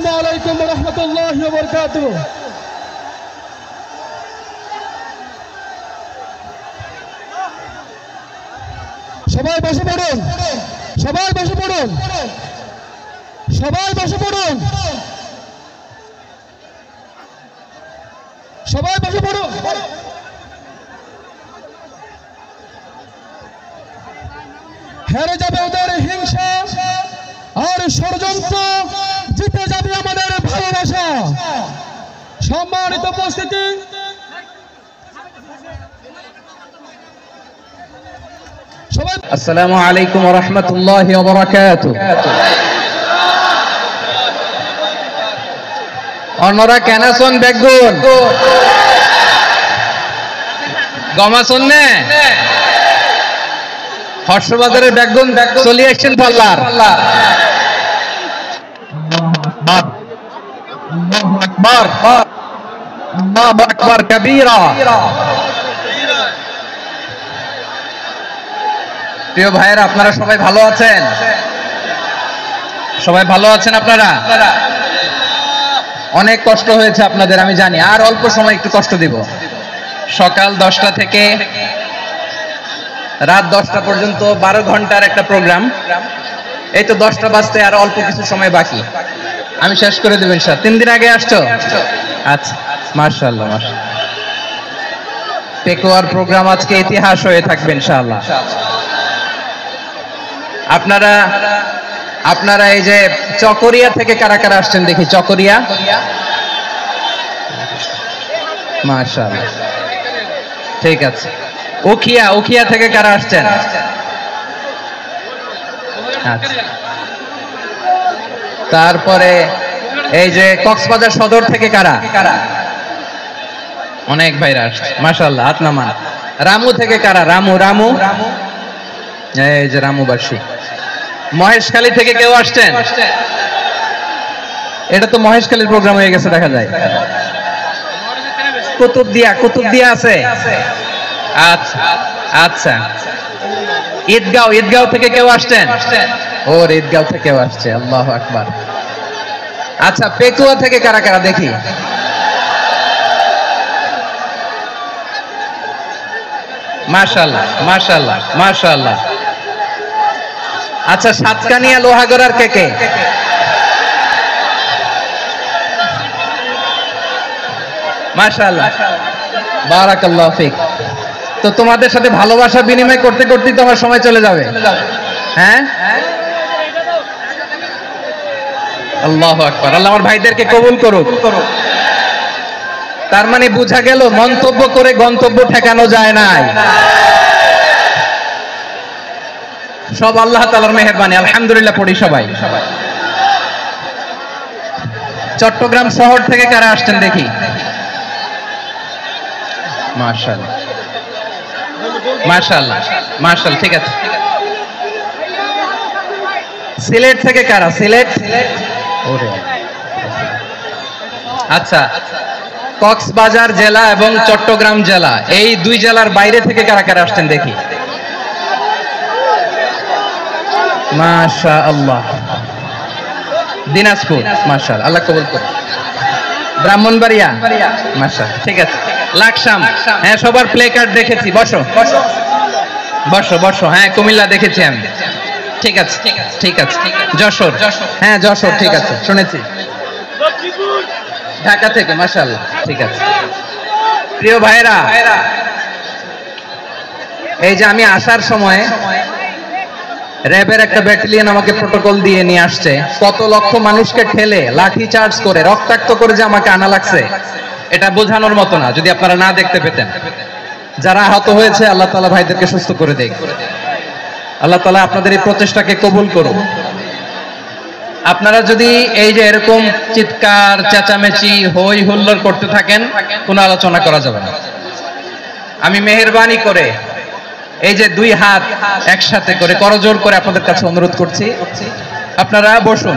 আসসালামু আলাইকুম ওয়া রাহমাতুল্লাহি ওয়া বারাকাতুহু। সবাই বসে পড়ুন, সবাই বসে পড়ুন, সবাই বসে পড়ুন, সবাই বসে পড়ুন। হেরে যাবে ওদের হিংসা আর ষড়যন্ত্র, জিতে যাবে আমাদের ভালোবাসা। সম্মানিত উপস্থিতি, আসসালামু আলাইকুম ওয়া রাহমাতুল্লাহি ওয়া বারাকাতুহু। অন্যরা কেন শুন বেগুন গমাসন নে হর্ষবাজারের বেগুন চলে আসছেন পাল্লার। আল্লাহু আকবার, আল্লাহু আকবার কবীরা। প্রিয় ভাইয়েরা, আপনারা সবাই ভালো আছেন? সবাই ভালো আছেন? আপনারা অনেক কষ্ট হয়েছে আপনাদের, আমি জানি। আর অল্প সময় একটু কষ্ট দিব। সকাল 10টা থেকে রাত 10টা পর্যন্ত 12 ঘন্টার একটা প্রোগ্রাম। এই তো 10টা বাজতে আর অল্প কিছু সময় বাকি, আমি শেষ করে দেব ইনশাআল্লাহ। 3 দিন আগে আসছো? আচ্ছা, মাশাআল্লাহ মাশাআল্লাহ। পেকুয়ার প্রোগ্রাম আজকে ইতিহাস হয়ে থাকবে ইনশাআল্লাহ। আপনারা এই যে চকরিয়া থেকে কারা কারা আসছেন দেখি? চকরিয়া, মাশাআল্লাহ, ঠিক আছে। উখিয়া থেকে কারা আসছেন? আচ্ছা। তারপরে এই যে কক্সবাজার সদর থেকে কারা? অনেক ভাইরা আসছে, মাশাআল্লাহ, হাত নামান। রামু থেকে কারা? রামু, এই যে রামুবাসী। মহেশখালী থেকে কেউ আসছেন? এটা তো মহেশখালীর প্রোগ্রাম হয়ে গেছে দেখা যায়। কুতুবদিয়া আছে? আচ্ছা আচ্ছা। ঈদগাঁও থেকে কেউ আসছেন? ওর ঈদগাঁও থেকেও আসছে, আল্লাহু আকবার। আচ্ছা, পেকুয়া থেকে কারা কারা দেখি? মাশাআল্লাহ মাশাআল্লাহ মাশাআল্লাহ। আচ্ছা, সাতকানিয়া লোহাগড়ার কে? মাশাআল্লাহ, বারাকাল্লাহু ফিক। তো তোমাদের সাথে ভালোবাসা বিনিময় করতে করতেই তো আমার সময় চলে যাবে। হ্যাঁ, আল্লাহু আকবার। আল্লাহ আমার ভাইদেরকে কবুল করুক। তার মানে বোঝা গেল মন্তব্য করে গন্তব্য ঠেকানো যায় নাই। সব আল্লাহ তাআলার মেহেরবানি, আলহামদুলিল্লাহ পড়ি সবাই। চট্টগ্রাম শহর থেকে কারা আসছেন দেখি? মাশাআল্লাহ মাশাআল্লাহ মাশাআল্লাহ, ঠিক আছে। সিলেট থেকে কারা? সিলেট, আচ্ছা। কক্সবাজার জেলা এবং চট্টগ্রাম জেলা, এই দুই জেলার বাইরে থেকে কারা কারা আসছেন দেখি? মাশাআল্লাহ। দিনাজপুর, মাশাআল্লাহ, আল্লাহ কবুল করুন। ব্রাহ্মণবাড়িয়া, মাশাআল্লাহ, ঠিক আছে। লাকসাম, হ্যাঁ, সবার প্লে কার্ড দেখেছি। বসো বসো বসো। হ্যাঁ, কুমিল্লা দেখেছি আমি, ঠিক আছে ঠিক আছে। যশোর, হ্যাঁ যশোর, ঠিক আছে, শুনেছি। ঢাকা থেকে, মাশাআল্লাহ, ঠিক আছে। প্রিয় ভাইরা, এই যে আমি আসার সময় র্যাবের একটা ব্যাটালিয়ন আমাকে প্রোটোকল দিয়ে নিয়ে আসছে। কত লক্ষ মানুষকে ঠেলে লাঠি চার্জ করে রক্তাক্ত করে যে আমাকে আনা লাগছে, এটা বোঝানোর মতো না যদি আপনারা না দেখতে পেতেন। যারা আহত হয়েছে, আল্লাহ তাআলা ভাইদেরকে সুস্থ করে দেয়। আল্লাহ তাআলা আপনাদের এই প্রচেষ্টাকে কবুল করুন। আপনারা যদি এই যে এরকম চিৎকার চেঁচামেচি হই হুল্লোড় করতে থাকেন, কোনো আলোচনা করা যাবে না। আমি মেহেরবানি করে এই যে দুই হাত একসাথে করে করজোড় করে আপনাদের কাছে অনুরোধ করছি, আপনারা বসুন,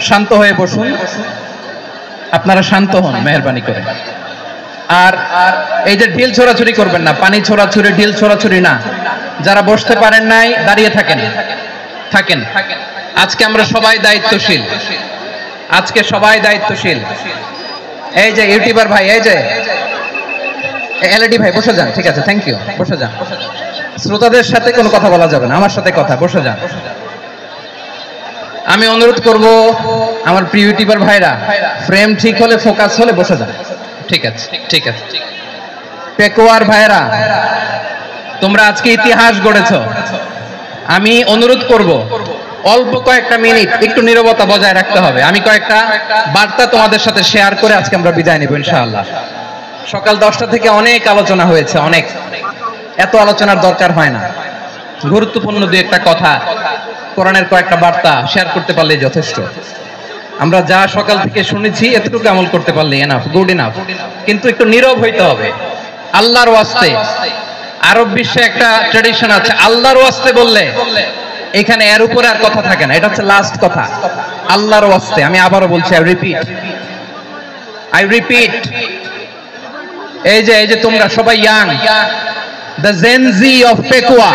শান্ত হয়ে বসুন। আপনারা শান্ত হন মেহেরবানি করে। আর এই যে ঢিল ছোড়াছুরি করবেন না, পানি ছোড়াছুরি, ঢিল ছোড়াছুরি না। যারা বসতে পারেন নাই, দাঁড়িয়ে থাকেন। আজকে আমরা সবাই দায়িত্বশীল। আজকে সবাই দায়িত্বশীল। এই যে ইউটিউবার ভাই, এই যে এলইডি ভাই, বসে যান। ঠিক আছে, থ্যাংক ইউ, বসে যান। শ্রোতাদের সাথে কোনো কথা বলা যাবে না, আমার সাথে কথা, বসে যান। আমি অনুরোধ করব আমার প্রিয় ইউটিউবার ভাইরা, ফ্রেম ঠিক হলে, ফোকাস হলে বসে যান। ঠিক আছে, ঠিক আছে। পেকুয়ার ভাইরা, তোমরা আজকে ইতিহাস গড়েছো। আমি অনুরোধ করব অল্প কয়েকটা মিনিট একটু নীরবতা বজায় রাখতে হবে। আমি কয়েকটা বার্তা তোমাদের সাথে শেয়ার করে আজকে আমরা বিদায় নেব ইনশাআল্লাহ। সকাল 10টা থেকে অনেক আলোচনা হয়েছে, অনেক, এত আলোচনার দরকার হয় না। গুরুত্বপূর্ণ দুই একটা কথা, কোরআনের কয়েকটা বার্তা শেয়ার করতে পারলেই যথেষ্ট। আমরা যা সকাল থেকে শুনেছি এতটুকু আমল করতে পারলে এনাফ, গুড এনাফ। কিন্তু একটু নীরব হইতে হবে আল্লাহর ওয়াস্তে। আরব বিশ্বে একটা ট্র্যাডিশন আছে, আল্লাহর ওয়াস্তে বললে এখানে এর উপরে আর কথা থাকে না, এটা হচ্ছে লাস্ট কথা। আল্লাহর ওয়াস্তে, আমি আবারও বলছি, আই রিপিট। এই যে তোমরা সবাই young, the Gen Z of Pekua,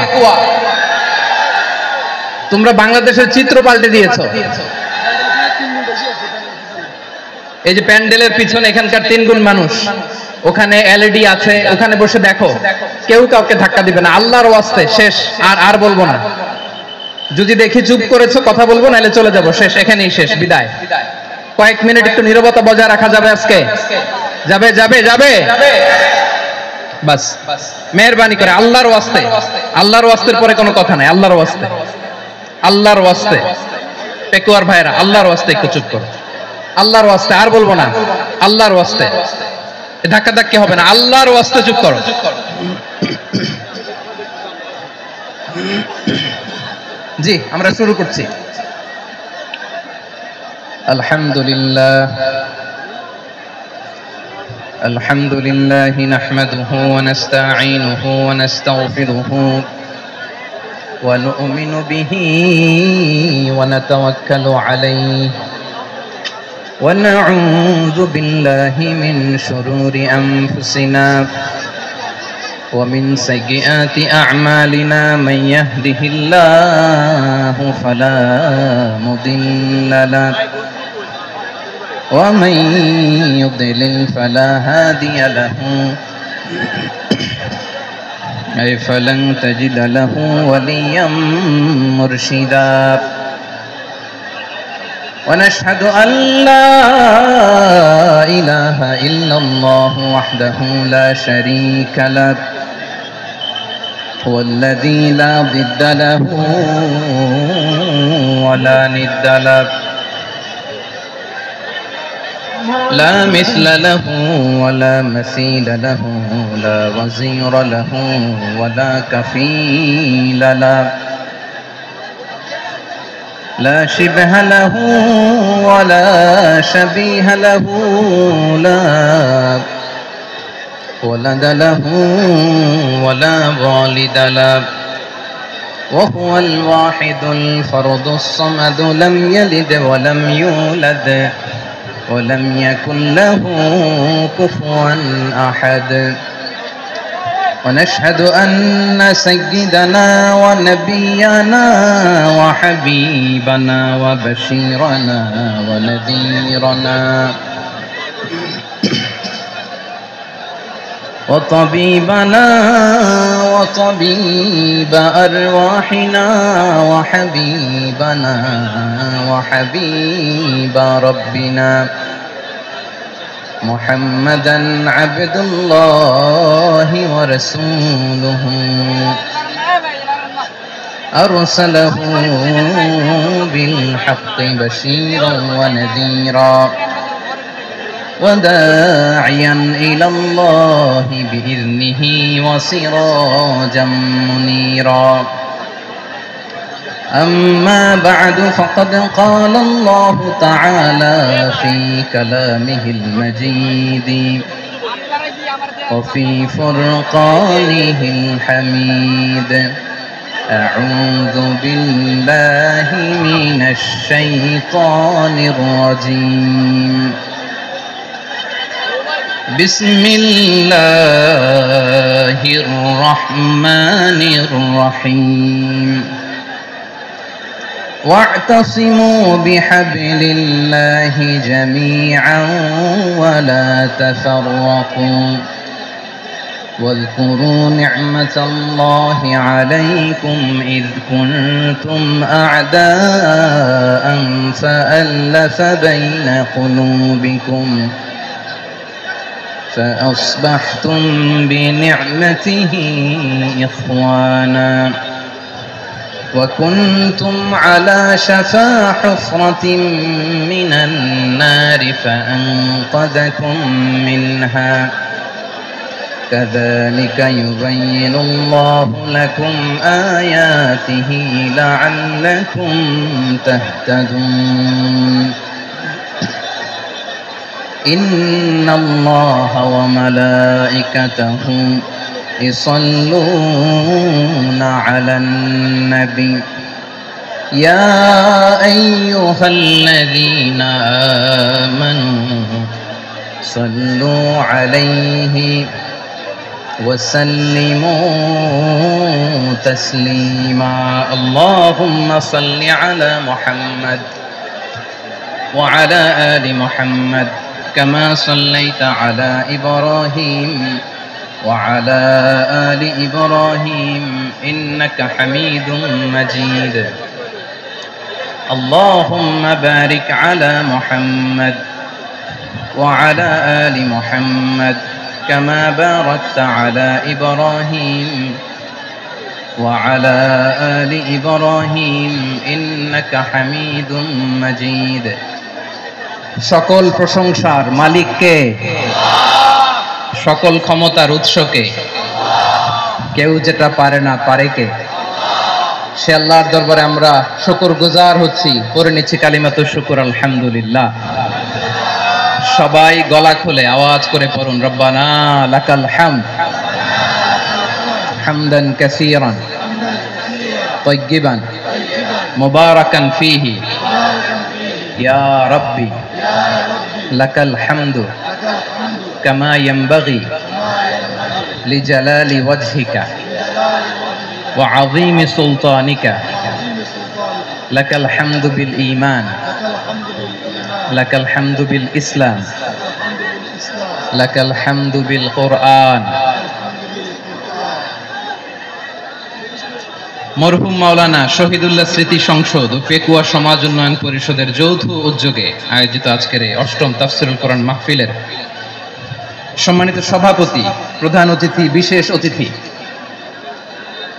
তোমরা বাংলাদেশের চিত্র পাল্টে দিয়েছো। এই যে প্যান্ডেলের পিছনে এখানকার 3 গুণ মানুষ, ওখানে এলইডি আছে, ওখানে বসে দেখো, কেউ কাউকে ধাক্কা দিবে না। আল্লাহর ওয়াস্তে, শেষ। আর বলবো না। যদি দেখি চুপ করেছো, কথা বলবো, নাহলে চলে যাবো, শেষ, এখানেই শেষ, বিদায়। কয়েক মিনিট একটু নীরবতা বজায় রাখা যাবে আজকে? যাবে যাবে যাবে বাস, মেহেরবানি করে আল্লাহর ওয়াস্তে। আল্লাহর ওয়াস্তের পরে কোনো কথা নাই, আল্লাহর ওয়াস্তে, আল্লাহর ওয়াস্তে। পেকুয়ার ভাইরা, আল্লাহর ওয়াস্তে একটু চুপ করো, আল্লাহর ওয়াস্তে। আর বলবো না, আল্লাহর ওয়াস্তে। ধাক্কা ধাক্কি হবে না, আল্লাহর ওয়াস্তে চুপ করো। জি, আমরা শুরু করছি। আলহামদুলিল্লাহ, আলহামদুলিল্লাহ নাহমাদুহু ওয়া নাস্তাঈনুহু ওয়া নাস্তাগফিরুহু ওয়া নু'মিনু বিহি ওয়া নাতাওয়াক্কালু আলাইহি ওয়া নাউযু বিল্লাহি মিন শুরুরি আনফুসিনা ومن سيئات أعمالنا من يهده الله فلا مضل له ومن يضلل فلا هادي له أي فلن تجد له وليا مرشدا ونشهد أن لا إله إلا الله وحده لا شريك له هو الذي لا ضد له ولا ند له لا مثل له ولا مثيل له لا وزير له ولا كفيل له لا شبه له ولا شبيه له لا ولد له ولا والد له وهو الواحد الفرد الصمد لم يلد ولم يولد ولم يكن له كفوا أحد ونشهد أن سيدنا ونبينا وحبيبنا وبشيرنا ونذيرنا وطبيبنا وطبيب أرواحنا وحبيبنا وحبيب ربنا محمدا عبد الله ورسوله أرسله بالحق بشيرا ونذيرا وداعيا إلى الله بإذنه وسراجا منيرا أما بعد فقد قال الله تعالى في كلامه المجيد وفي فرقانه الحميد أعوذ بالله من الشيطان الرجيم بسم الله الرحمن الرحيم واعتصموا بحبل الله جميعا ولا تفرقوا واذكروا نعمة الله عليكم إذ كنتم أعداء فألف بين قلوبكم فأصبحتم بنعمته إخوانا وكنتم على شفا حفرة من النار فأنقذكم منها كذلك يبين الله لكم آياته لعلكم تهتدون إن الله وملائكته يصلون على النبي يا أيها الذين آمنوا صلوا عليه وسلموا تسليما اللهم صل على محمد وعلى آل محمد كما صليت على إبراهيم وعلى آل إبراهيم إنك حميد مجيد اللهم بارك على محمد وعلى آل محمد كما باركت على إبراهيم وعلى آل إبراهيم إنك حميد مجيد সকল প্রশংসার মালিক কে সকল ক্ষমতার উৎস কে কেউ যেটা পারে না পারে কে সে আল্লাহর দরবারে আমরা শুকরগুজার হচ্ছি পড়ে নিচ্ছি কালিমাতুশ শুকর আলহামদুলিল্লাহ সবাই গলা খুলে আওয়াজ করে পড়ুন রব্বানা লাকাল হামদ হামদান কাসীরান তাইয়্যিবান মুবারাকান ফীহি ইয়া রাব্বি লাকাল হামদু কামা ইয়ানবাগি লিজালালি ওয়াজহিকা ওয়া আযীমি সুলতানিকা লাকাল হামদু বিল ঈমান لك الحمد بالإسلام لك الحمد بالقرآن মরহুম মাওলানা শহীদুল্লাহ স্মৃতি সংসদ ও পেকুয়া সমাজ উন্নয়ন পরিষদের যৌথ উদ্যোগে আয়োজিত আজকের এই অষ্টম তাফসীরুল কোরআন মাহফিলের সম্মানিত সভাপতি প্রধান অতিথি বিশেষ অতিথি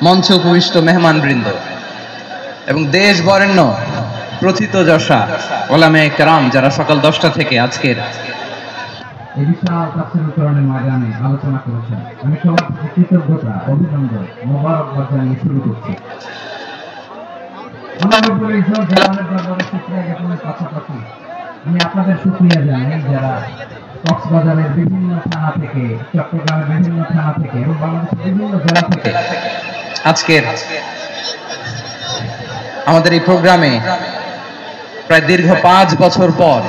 মঞ্চে উপবিষ্ট মেহমানবৃন্দ এবং দেশ বরেণ্য প্রথিতযশা ওলামায়ে কেরাম যারা সকাল 10টা থেকে আজকের এই বিশাল তাফসীরুল কোরআনের ময়দানে আলোচনা করেছেন আমি সবার প্রতি কৃতজ্ঞতা অভিনন্দন মোবারকবাদ জানিয়ে শুরু করছি আমি আপনাদের শুকরিয়া জানাই যারা কক্সবাজারের বিভিন্ন থানা থেকে চট্টগ্রামের বিভিন্ন থানা থেকে এবং বাংলাদেশের বিভিন্ন জেলা থেকে আজকের আমাদের এই প্রোগ্রামে প্রায় দীর্ঘ 5 বছর পর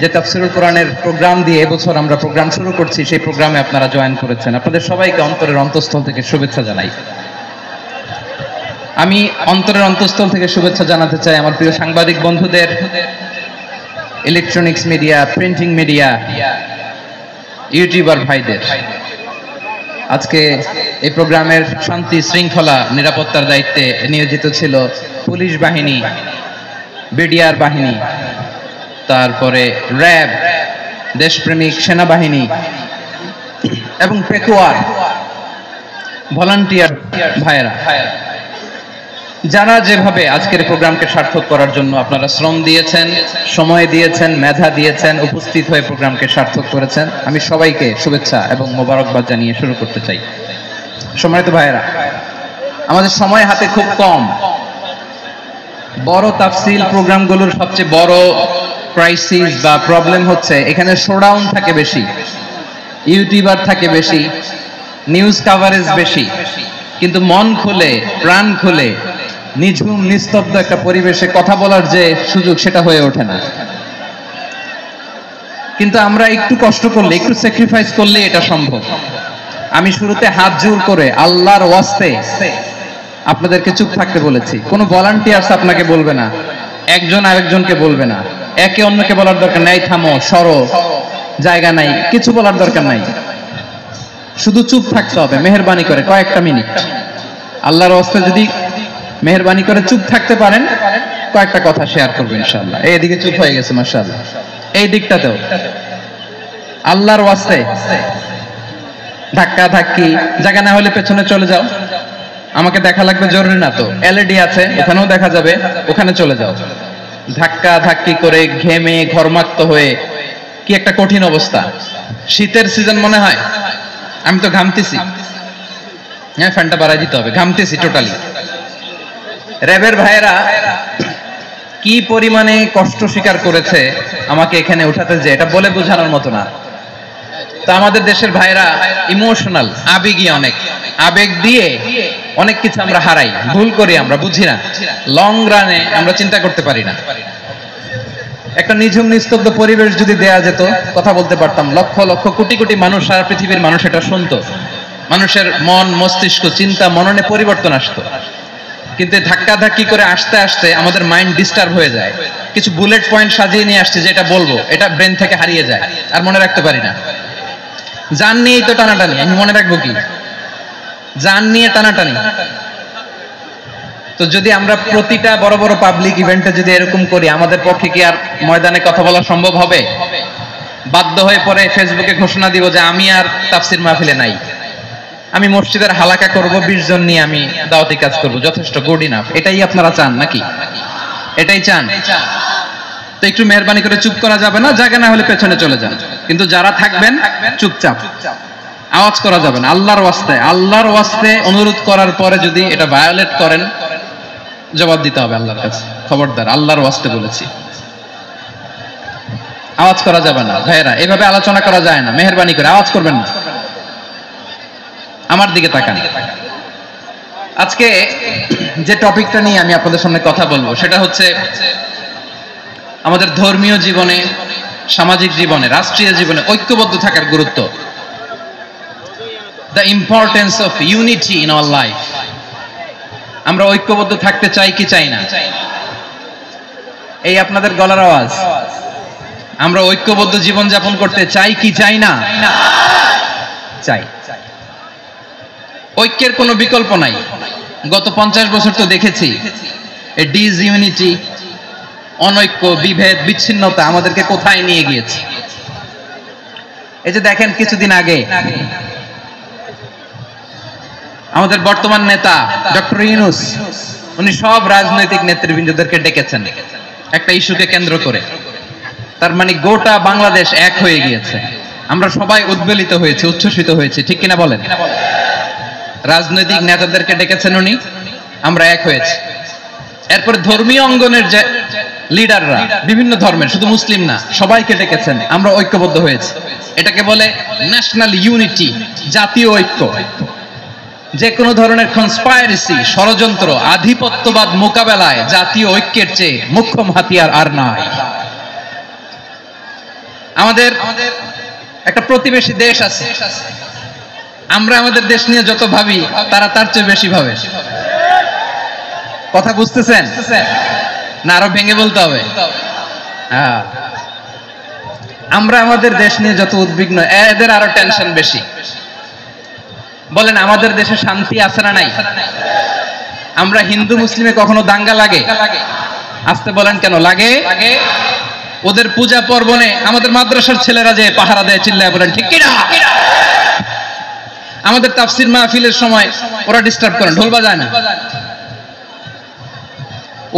যে তাফসীরুল কোরআনের প্রোগ্রাম দিয়ে এবছর আমরা প্রোগ্রাম শুরু করছি সেই প্রোগ্রামে আপনারা জয়েন করেছেন আপনাদের সবাইকে অন্তরের অন্তঃস্থল থেকে শুভেচ্ছা জানাই আমি অন্তরের অন্তঃস্থল থেকে শুভেচ্ছা জানাতে চাই আমার প্রিয় সাংবাদিক বন্ধুদের electronics media printing media YouTuber ভাইদের আজকে এই প্রোগ্রামের শান্তি শৃঙ্খলা নিরাপত্তার দায়িত্বে নিয়োজিত ছিল পুলিশ বাহিনী বিডিআর বাহিনী তারপরে র্যাব দেশপ্রেমিক সেনাবাহিনী এবং পেকুয়ার ভলান্টিয়ার ভাইয়েরা যারা যেভাবে আজকের প্রোগ্রামকে সার্থক করার জন্য আপনারা শ্রম দিয়েছেন সময় দিয়েছেন মেধা দিয়েছেন উপস্থিত হয়ে প্রোগ্রামকে সার্থক করেছেন আমি সবাইকে শুভেচ্ছা এবং মোবারকবাদ জানিয়ে শুরু করতে চাই সম্মানিত ভাইয়েরা আমাদের সময় হাতে খুব কম বড় তাফসীল প্রোগ্রামগুলোর সবচেয়ে বড় ক্রাইসিস বা প্রবলেম হচ্ছে এখানে শোডাউন থাকে বেশি ইউটিউবার থাকে বেশি নিউজ কভারেজ বেশি কিন্তু মন খুলে প্রাণ খুলে নিঝুম নিস্তব্ধ একটা পরিবেশে কথা বলার যে সুযোগ সেটা হয়ে ওঠে না কিন্তু আমরা একটু কষ্ট করলে একটু স্যাক্রিফাইস করলে এটা সম্ভব আমি শুরুতে হাত জোর করে আল্লাহর ওয়াস্তে আপনাদেরকে চুপ থাকতে বলেছি। কোনো ভলান্টিয়ার্স আপনাকে বলবে না, একজন আরেকজনকে বলবে না, একে অন্যকে বলার দরকার নাই থামো সরো জায়গা নাই, কিছু বলার দরকার নাই, শুধু চুপ থাকতে হবে মেহেরবানি করে কয়েকটা মিনিট। আল্লাহর ওয়াস্তে যদি মেহেরবানি করে চুপ থাকতে পারেন, কয়েকটা কথা শেয়ার করবো ইনশাআল্লাহ। এইদিকে চুপ হয়ে গেছে মাশাআল্লাহ, এই দিকটাতেও আল্লাহর ওয়াস্তে ধাক্কা ধাক্কি জায়গা না হলে পেছনে চলে যাও, আমাকে দেখা লাগবে জরুরি না তো, এলইডি আছে ওখানেও দেখা যাবে, ওখানে চলে যাও। ধাক্কা ধাক্কি করে ঘেমে ঘর্মাক্ত হয়ে কি একটা কঠিন অবস্থা। শীতের সিজন মনে হয়, আমি তো ঘামতেছি, হ্যাঁ ফ্যানটা বাড়াই দিতে হবে, ঘামতেছি টোটালি। র্যাবের ভাইয়েরা কি পরিমাণে কষ্ট স্বীকার করেছে আমাকে এখানে উঠাতে, যে এটা বলে বোঝানোর মতো না। তো আমাদের দেশের ভাইরা ইমোশনাল, আবেগী, অনেক আবেগ দিয়ে অনেক কিছু আমরা হারাই, ভুল করি, আমরা বুঝি না, লং রানে আমরা চিন্তা করতে পারি না। একটা নিঝুম নিস্তব্ধ পরিবেশ যদি দেয়া যেত, কথা বলতে পারতাম, লক্ষ লক্ষ কোটি কোটি মানুষ, সারা পৃথিবীর মানুষ এটা শুনতো, মানুষের মন মস্তিষ্ক চিন্তা মননে পরিবর্তন আসতো। কিন্তু ধাক্কা ধাক্কি করে আসতে আসতে আমাদের মাইন্ড ডিস্টার্ব হয়ে যায়। কিছু বুলেট পয়েন্ট সাজিয়ে নিয়ে আসছে, যেটা বলবো এটা ব্রেন থেকে হারিয়ে যায়, আর মনে রাখতে পারি না। জান নিয়েই তো টানাটানি, আমি মনে রাখবো কি? জান নিয়ে টানাটানি। তো যদি আমরা প্রতিটা বড় বড় পাবলিক ইভেন্টে যদি এরকম করি, আমাদের পক্ষে কি আর ময়দানে কথা বলা সম্ভব হবে? বাধ্য হয়ে পরে ফেসবুকে ঘোষণা দিব যে আমি আর তাফসির মাহফিলে নাই, আমি মসজিদের হালাকা করব, 20 জন নিয়ে আমি দাওয়াতি কাজ করব, যথেষ্ট, গুড ইনাফ। এটাই আপনারা চান নাকি? এটাই চান? তো একটু মেহেরবানি করে চুপ করা যাবে না, জায়গা না হলে পেছনে চলে যান। কিন্তু যারা থাকবেন চুপচাপ, আওয়াজ করা যাবে না। আল্লাহর ওয়াস্তে, আল্লাহর ওয়াস্তে অনুরোধ করার পরে যদি এটা ভায়োলেট করেন, জবাব দিতে হবে আল্লাহর কাছে। খবরদার, আল্লাহর ওয়াস্তে বলেছি, আওয়াজ করা যাবে না। ভাইয়েরা, এভাবে আলোচনা করা যায় না, মেহেরবানি করে আওয়াজ করবেন না। আমার দিকে তাকান। আজকে যে টপিকটা নিয়ে আমি আপনাদের সামনে কথা বলবো, সেটা হচ্ছে আমাদের ধর্মীয় জীবনে, সামাজিক জীবনে, রাষ্ট্রীয় জীবনে ঐক্যবদ্ধ থাকার গুরুত্ব। The importance of unity in our life. আমরা ঐক্যবদ্ধ থাকতে চাই কি চাই না? এই আপনাদের গলার আওয়াজ। আমরা ঐক্যবদ্ধ জীবন যাপন করতে চাই কি চাই না? চাই। ঐক্যের কোনো বিকল্প নাই। গত 50 বছর তো দেখেছি এই ডিসইউনিটি, অনৈক্য, বিভেদ, বিচ্ছিন্নতা আমাদেরকে কোথায় নিয়ে গিয়েছে। এই যে দেখেন, কিছুদিন আগে আমাদের বর্তমান নেতা ডক্টর ইউনূস, উনি সব রাজনৈতিক নেতৃবৃন্দদেরকে ডেকেছেন একটা ইস্যুকে কেন্দ্র করে। তার মানে গোটা বাংলাদেশ এক হয়ে গিয়েছে। আমরা সবাই উদ্বেলিত হয়েছি, উচ্ছ্বসিত হয়েছি, ঠিক কিনা বলেন? রাজনৈতিক নেতাদেরকে ডেকেছেন উনি, আমরা এক হয়েছি। এরপর ধর্মীয় অঙ্গনের যে লিডাররা, বিভিন্ন ধর্মের, শুধু মুসলিম না, সবাইকে ডেকেছেন, আমরা ঐক্যবদ্ধ হয়েছি। এটাকে বলে ন্যাশনাল ইউনিটি, জাতীয় ঐক্য। যে কোনো ধরনের কনস্পাইরেসি, ষড়যন্ত্র, আধিপত্যবাদ মোকাবেলায় জাতীয় ঐক্যের চেয়ে মুখ্যম হাতিয়ার আর নাই। আমাদের একটা প্রতিবেশী দেশ আছে, আমরা আমাদের দেশ নিয়ে যত ভাবি, তারা তার চেয়ে বেশি ভাবে। কথা বুঝতেছেন না? আরো ভেঙে বলতে হবে। হ্যাঁ, আমরা আমাদের দেশ নিয়ে যত উদ্বিগ্ন, এদের আরো টেনশন বেশি। বলেন, আমাদের দেশে শান্তি আছে না নাই? আমরা হিন্দু মুসলিমে কখনো দাঙ্গা লাগে? আসতে বলেন, কেন লাগে? ওদের পূজা পার্বণে আমাদের মাদ্রাসার ছেলেরা যে পাহারা দেয়, চিল্লায় বলেন ঠিক কিনা? আমাদের তাফসির মাহফিলের সময় ওরা ডিস্টার্ব করেন, ঢোল বাজায় না।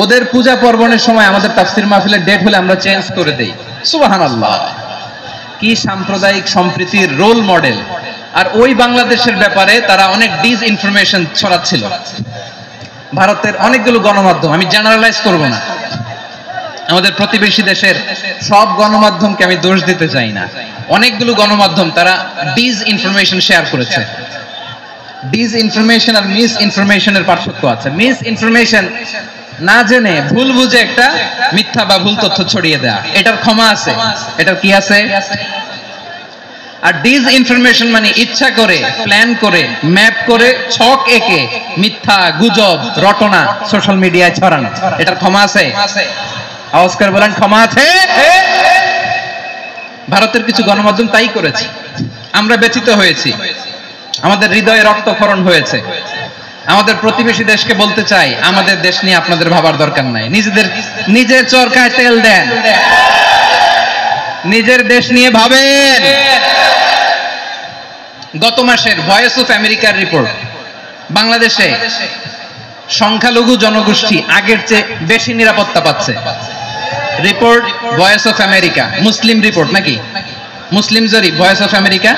ওদের পূজা পার্বণের সময় আমাদের তাফসির মাহফিলের ডেট হলে আমরা চেঞ্জ করে দেই। সুবহানাল্লাহ, কি সাম্প্রদায়িক সম্প্রীতির রোল মডেল। আর ওই বাংলাদেশের ব্যাপারে তারা অনেক ডিসইনফরমেশন ছড়াচ্ছিল। ভারতের অনেকগুলো গণমাধ্যম, আমি জেনারেলাইজ করব না, আমাদের প্রতিবেশী দেশের সব গণমাধ্যমকে আমি দোষ দিতে চাই না, অনেকগুলো গণমাধ্যম তারা ডিসইনফরমেশন শেয়ার করেছে। ডিসইনফরমেশন আর মিস ইনফরমেশনের পার্থক্য আছে। মিস ইনফরমেশন না জেনে ভুল বুঝে একটা মিথ্যা বা ভুল তথ্য ছড়িয়ে দেয়া, এটার ক্ষমা আছে। এটার কি আছে? আর ডিসইনফরমেশন মানে ইচ্ছা করে, প্ল্যান করে, ম্যাপ করে, ছক এঁকে মিথ্যা, গুজব, রটনা সোশ্যাল মিডিয়ায় ছড়ানো। এটার ক্ষমা আছে? আওয়াজ করে বলেন ক্ষমা আছে? ভারতের কিছু গণমাধ্যম তাই করেছে। আমরা ব্যথিত হয়েছি, আমাদের হৃদয়ে রক্তক্ষরণ হয়েছে। আমাদের প্রতিবেশী দেশকে বলতে চাই, আমাদের দেশ নিয়ে আপনাদের ভাবার দরকার নাই। নিজের চরকায় তেল দেন, নিজের দেশ নিয়ে ভাবেন। গত মাসের ভয়েস অফ আমেরিকার রিপোর্ট, বাংলাদেশে সংখ্যালঘু জনগোষ্ঠী আগের চেয়ে বেশি নিরাপত্তা পাচ্ছে। Report voice of America, Muslim report নাকি? মুসলিম জরিপ, ভয়েস অফ আমেরিকা।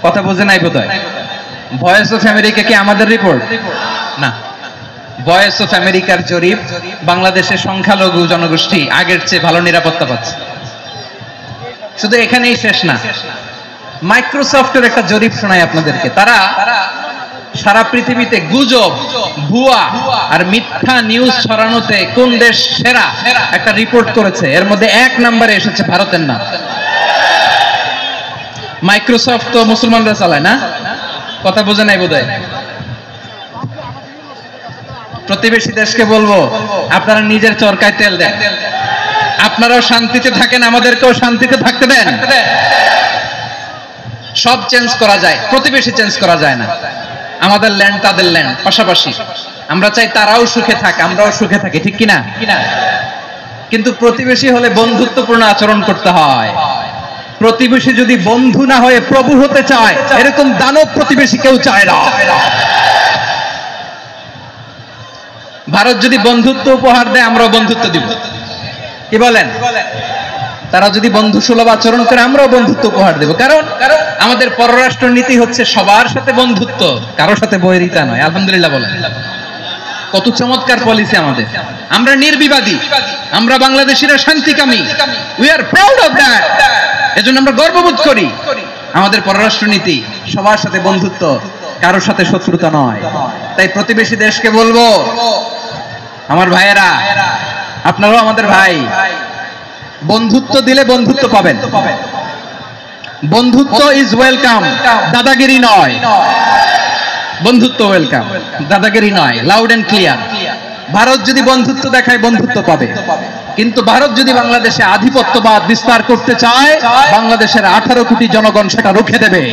কথা বোঝে নাই বোধহয়। ভয়েস অফ আমেরিকা কি আমাদের রিপোর্ট? না, ভয়েস অফ আমেরিকার জরিপ, বাংলাদেশের সংখ্যালঘু জনগোষ্ঠী আগের চেয়ে ভালো নিরাপত্তা পাচ্ছে। শুধু এখানেই শেষ না, মাইক্রোসফটের একটা জরিপ শোনাই আপনাদেরকে। তারা সারা পৃথিবীতে গুজব, ভুয়া আর মিথ্যা নিউজ ছড়ানোতে কোন দেশ সেরা একটা রিপোর্ট করেছে। এর মধ্যে 1 নম্বরে এসেছে ভারতের নাম। মাইক্রোসফট তো মুসলমানরা চালায় না? কথা বোঝে নাই বোধহয়। প্রতিবেশী দেশকে বলবো, আপনারা নিজের চরকায় তেল দেন, আপনারাও শান্তিতে থাকেন, আমাদেরকেও শান্তিতে থাকতে দেন। সব চেঞ্জ করা যায়, প্রতিবেশী চেঞ্জ করা যায় না। আমাদের ল্যান্ড তাদের ল্যান্ড, পাশাপাশি। আমরা চাই তারাও সুখে থাক, আমরাও সুখে থাকি, ঠিক কিনা? কিন্তু প্রতিবেশী হলে বন্ধুত্বপূর্ণ আচরণ করতে হয়। প্রতিবেশী যদি বন্ধু না হয়ে প্রভু হতে চায়, এরকম দানব প্রতিবেশী কেউ চায় না। ভারত যদি বন্ধুত্ব উপহার দেয়, আমরাও বন্ধুত্ব দিব। কি বলেন? তারা যদি বন্ধু সুলভ আচরণ করে, আমরাও বন্ধুত্ব উপহার দেব। কারণ আমাদের পররাষ্ট্র নীতি হচ্ছে সবার সাথে বন্ধুত্ব, কারোর সাথে বৈরিতা নয়। আলহামদুলিল্লাহ বলেন। কত চমৎকার পলিসি আমাদের। আমরা নির্বিবাদী, আমরা বাংলাদেশিরা শান্তিকামী। We are proud of that. এজন্য আমরা গর্ববোধ করি। আমাদের পররাষ্ট্র নীতি সবার সাথে বন্ধুত্ব, কারোর সাথে শত্রুতা নয়। তাই প্রতিবেশী দেশকে বলবো, আমার ভাইয়েরা, আপনারাও আমাদের ভাই। বন্ধুত্ব দিলে বন্ধুত্ব পাবেন। বন্ধুত্ব ইজ ওয়েলকাম, দাদাগিরি নয়। বন্ধুত্ব ওয়েলকাম, দাদাগিরি নয়। Loud and clear. ভারত যদি বন্ধুত্ব দেখায়, বন্ধুত্ব পাবে। কিন্তু ভারত যদি বাংলাদেশে আধিপত্যবাদ বিস্তার করতে চায়, বাংলাদেশের 18 কোটি জনগণ সেটা রুখে দেবে।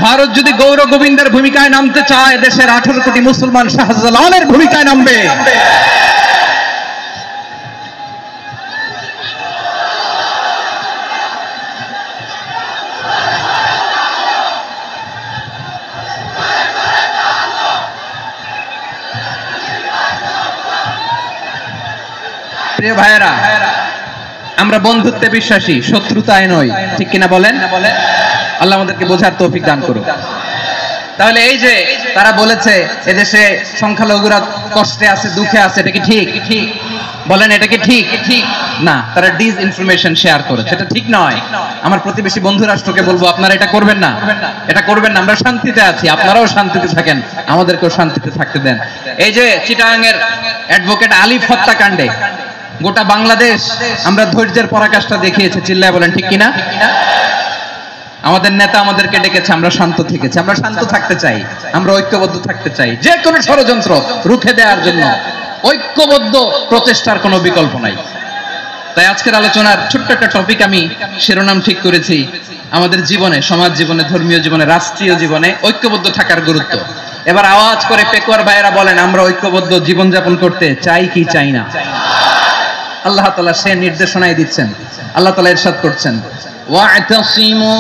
ভারত যদি গৌর গোবিন্দের ভূমিকায় নামতে চায়, দেশের 18 কোটি মুসলমান শাহজালালের ভূমিকায় নামবে। প্রিয় ভাইয়েরা, আমরা বন্ধুত্বে বিশ্বাসী, শত্রুতায় নই, ঠিক কিনা বলেন? আল্লাহ আমাদেরকে বোঝার তৌফিক দান করুন। তাহলে এই যে তারা বলেছে এদেশে সংখ্যালঘুরা কষ্টে আছে, দুঃখে আছে, এটা কি ঠিক? বলেন, এটা কি ঠিক? না, তারা ডিসইনফরমেশন শেয়ার করেছে, এটা ঠিক নয়। আমার প্রতিবেশী বন্ধু রাষ্ট্রকে বলবো, আপনারা এটা করবেন না, এটা করবেন না। আমরা শান্তিতে আছি, আপনারাও শান্তিতে থাকেন, আমাদেরকেও শান্তিতে থাকতে দেন। এই যে চিটাগাংয়ের অ্যাডভোকেট আলিফ হত্যাকাণ্ডে গোটা বাংলাদেশ আমরা ধৈর্যের পরাকাষ্ঠা দেখিয়েছে। চিল্লায় বলেন ঠিক কিনা? আমাদের নেতা আমাদেরকে ডেকেছে, আমরা শান্ত থেকেছি। আমরা শান্ত থাকতে চাই, আমরা ঐক্যবদ্ধ থাকতে চাই। যে কোনো ষড়যন্ত্র রুখে দেওয়ার জন্য ঐক্যবদ্ধ প্রচেষ্টার কোনো বিকল্প নাই। তাই আজকের আলোচনার ছোট্ট একটা টপিক আমি শিরোনাম ঠিক করেছি, আমাদের জীবনে, সমাজ জীবনে, ধর্মীয় জীবনে, রাষ্ট্রীয় জীবনে ঐক্যবদ্ধ থাকার গুরুত্ব। এবার আওয়াজ করে পেকুয়ার ভাইয়েরা বলেন, আমরা ঐক্যবদ্ধ জীবনযাপন করতে চাই কি চাই না? আল্লাহ তাআলা সে নির্দেশনাই দিচ্ছেন। আল্লাহ তাআলা ইরশাদ করছেন, ওয়া'তাসিমু